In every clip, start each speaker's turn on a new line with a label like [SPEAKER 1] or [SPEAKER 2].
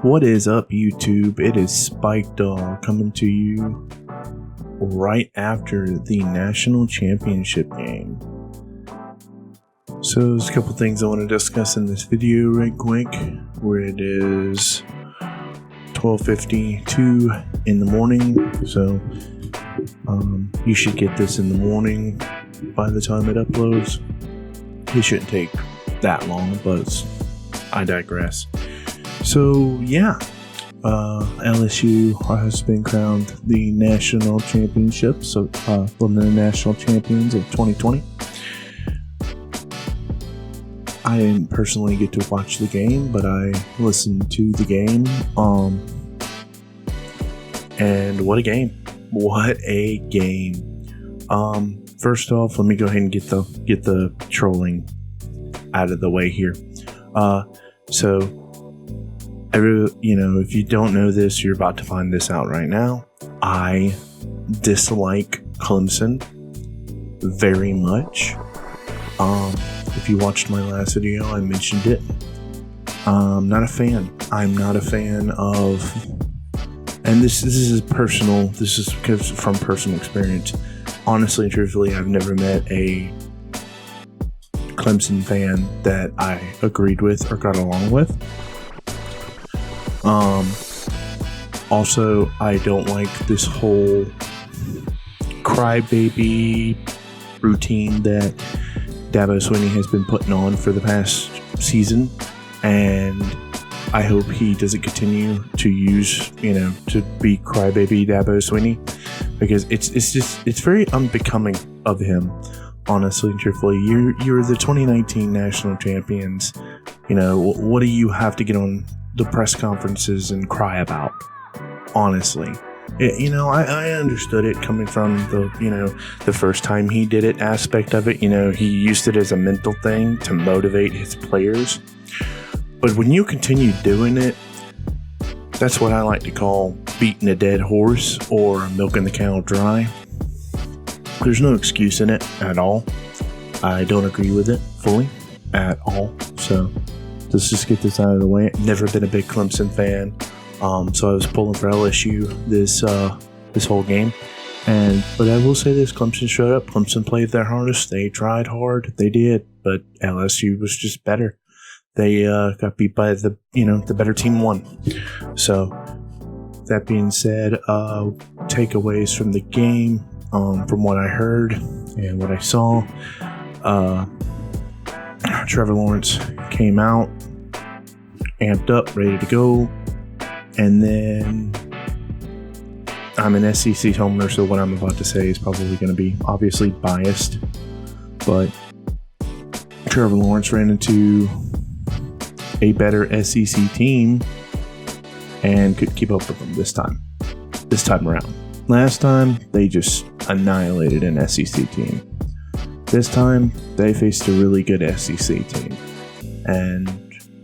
[SPEAKER 1] What is up, YouTube? It is Spike Dog coming to you right after the national championship game. So there's a couple things I want to discuss in this video right quick, where it is 12:52 in the morning. So you should get this in the morning by the time it uploads. It shouldn't take that long, but I digress. So yeah, LSU has been crowned the national championship, so one of the national champions of 2020. I didn't personally get to watch the game, but I listened to the game. And what a game! What a game! First off, let me go ahead and get the trolling out of the way here. If you don't know this, you're about to find this out right now. I dislike Clemson very much. If you watched my last video, I mentioned it. Not a fan. I'm not a fan of, and this is personal. This is because from personal experience. Honestly and truthfully, I've never met a Clemson fan that I agreed with or got along with. Also, I don't like this whole crybaby routine that Dabo Swinney has been putting on for the past season, and I hope he doesn't continue to use, to be crybaby Dabo Swinney, because it's very unbecoming of him. Honestly and truthfully, you're the 2019 national champions. What do you have to get on the press conferences and cry about? Honestly, I understood it coming from the first time he did it aspect of it. He used it as a mental thing to motivate his players. But when you continue doing it, that's what I like to call beating a dead horse or milking the cow dry. There's no excuse in it at all. I don't agree with it fully at all. So let's just get this out of the way. Never been a big Clemson fan. So I was pulling for LSU this whole game. But I will say this, Clemson showed up. Clemson played their hardest. They tried hard. They did. But LSU was just better. They got beat by the better team won. So that being said, takeaways from the game, from what I heard and what I saw, Trevor Lawrence came out, amped up, ready to go. And then I'm an SEC homer, so what I'm about to say is probably going to be obviously biased. But Trevor Lawrence ran into a better SEC team and could keep up with them this time around. Last time, they just annihilated an SEC team. This time, they faced a really good SEC team. And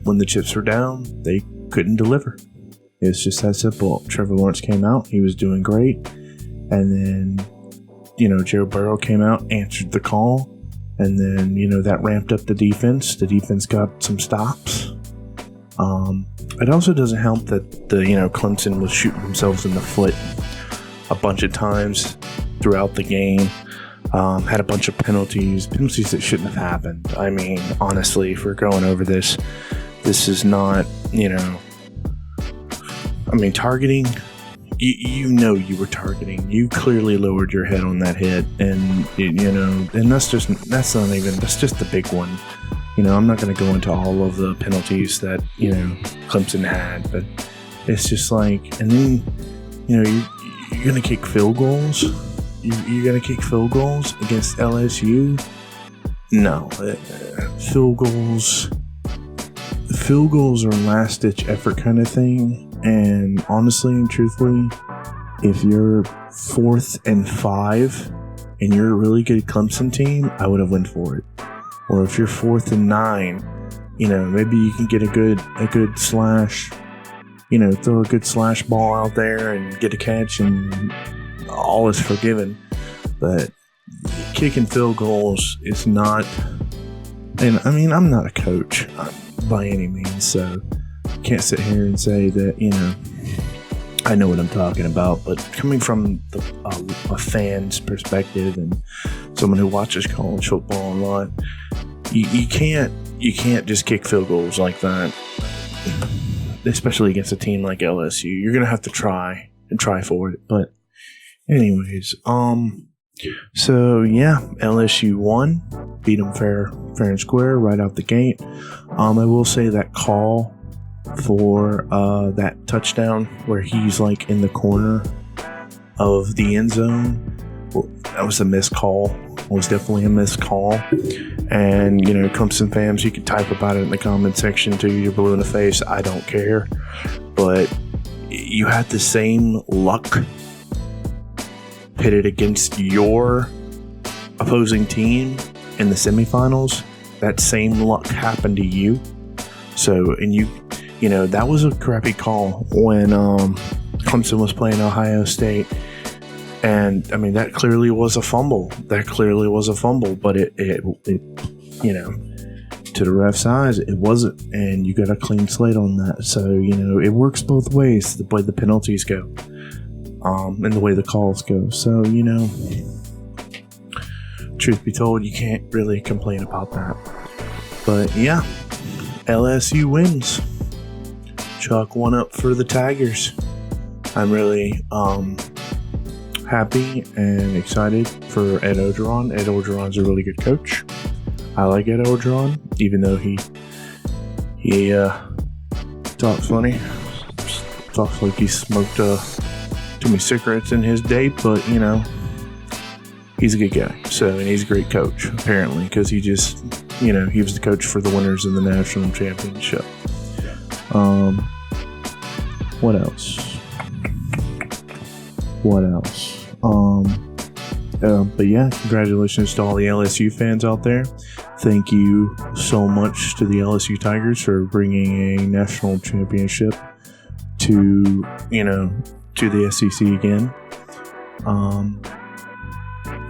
[SPEAKER 1] when the chips were down, they couldn't deliver. It's just that simple. Trevor Lawrence came out. He was doing great. And then, Joe Burrow came out, answered the call. And then, that ramped up the defense. The defense got some stops. It also doesn't help that Clemson was shooting themselves in the foot a bunch of times throughout the game. Had a bunch of penalties that shouldn't have happened. I mean, honestly, if we're going over this is not, targeting, you were targeting. You clearly lowered your head on that hit, and that's just the big one. I'm not going to go into all of the penalties that, Clemson had, but it's just like, and then, you're going to kick field goals. You're going to kick field goals against LSU? No. Field goals are last-ditch effort kind of thing. And honestly and truthfully, if you're 4th and 5 and you're a really good Clemson team, I would have went for it. Or if you're 4th and 9, maybe you can get a good slash, throw a good slash ball out there and get a catch, and all is forgiven. But kicking field goals is not, and I'm not a coach by any means, so can't sit here and say that, I know what I'm talking about, but coming from a fan's perspective and someone who watches college football a lot, you can't just kick field goals like that, especially against a team like LSU. You're gonna have to try for it. But anyways, so yeah, LSU won, beat them fair and square right out the gate. I will say that call for that touchdown where he's like in the corner of the end zone, well, that was a missed call. It was definitely a missed call. And Clemson fans, you can type about it in the comment section too. You're blue in the face, I don't care. But you had the same luck pitted against your opposing team in the semifinals. That same luck happened to you. So, and that was a crappy call when Clemson was playing Ohio State. And, I mean, that clearly was a fumble. But it to the ref's eyes, it wasn't. And you got a clean slate on that. So, it works both ways, the way the penalties go and the way the calls go. So, truth be told, you can't really complain about that. But, yeah, LSU wins. Chalk one up for the Tigers. I'm really happy and excited for Ed Orgeron. Ed Orgeron's a really good coach. I like Ed Orgeron, even though he talks funny. Talks like he smoked too many cigarettes in his day, but he's a good guy. So, and he's a great coach, apparently, because he just, he was the coach for the winners of the national championship. What else? But yeah, congratulations to all the LSU fans out there. Thank you so much to the LSU Tigers for bringing a national championship to the SEC again.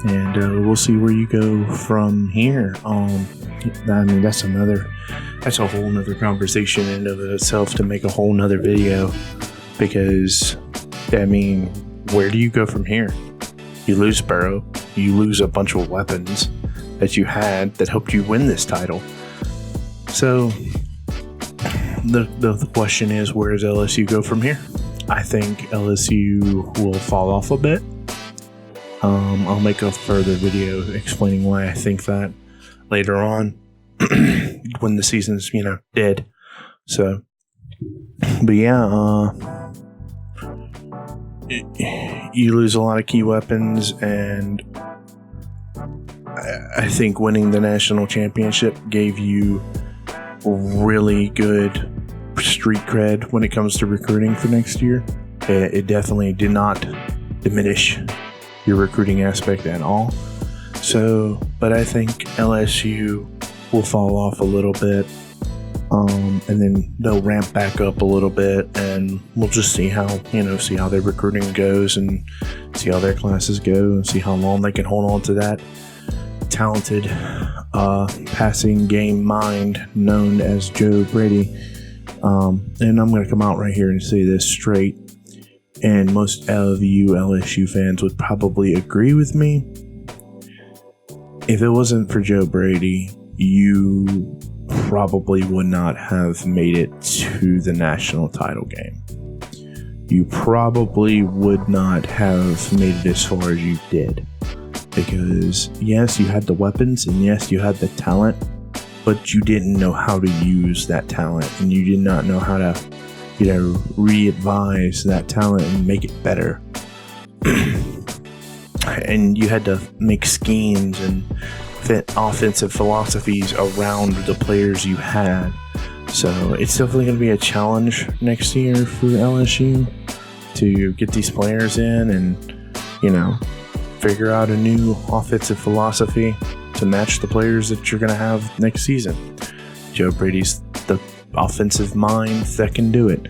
[SPEAKER 1] And we'll see where you go from here. That's a whole nother conversation in and of itself to make a whole nother video, because where do you go from here? You lose Burrow, you lose a bunch of weapons that you had that helped you win this title. So the question is, where does LSU go from here? I think LSU will fall off a bit. I'll make a further video explaining why I think that later on when the season's, dead. So, but yeah, you lose a lot of key weapons, and I think winning the national championship gave you really good street cred when it comes to recruiting for next year. It definitely did not diminish your recruiting aspect at all. So, but I think LSU will fall off a little bit, and then they'll ramp back up a little bit, and we'll just see how their recruiting goes, and see how their classes go, and see how long they can hold on to that talented passing game mind known as Joe Brady. And I'm going to come out right here and say this straight, and most of you LSU fans would probably agree with me. If it wasn't for Joe Brady, you probably would not have made it to the national title game. You probably would not have made it as far as you did. Because yes, you had the weapons, and yes, you had the talent, but you didn't know how to use that talent, and you did not know how to, re-advise that talent and make it better. And you had to make schemes and fit offensive philosophies around the players you had. So it's definitely going to be a challenge next year for LSU to get these players in and, figure out a new offensive philosophy to match the players that you're going to have next season. Joe Brady's the offensive mind that can do it.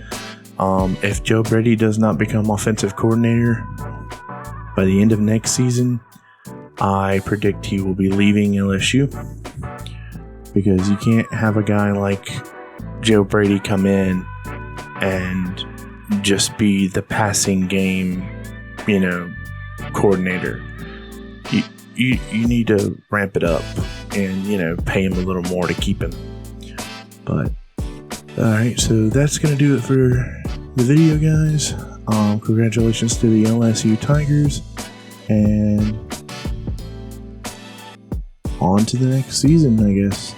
[SPEAKER 1] If Joe Brady does not become offensive coordinator by the end of next season, I predict he will be leaving LSU, because you can't have a guy like Joe Brady come in and just be the passing game, coordinator. You need to ramp it up and, pay him a little more to keep him. But, alright, so that's going to do it for the video, guys. Congratulations to the LSU Tigers, and on to the next season, I guess.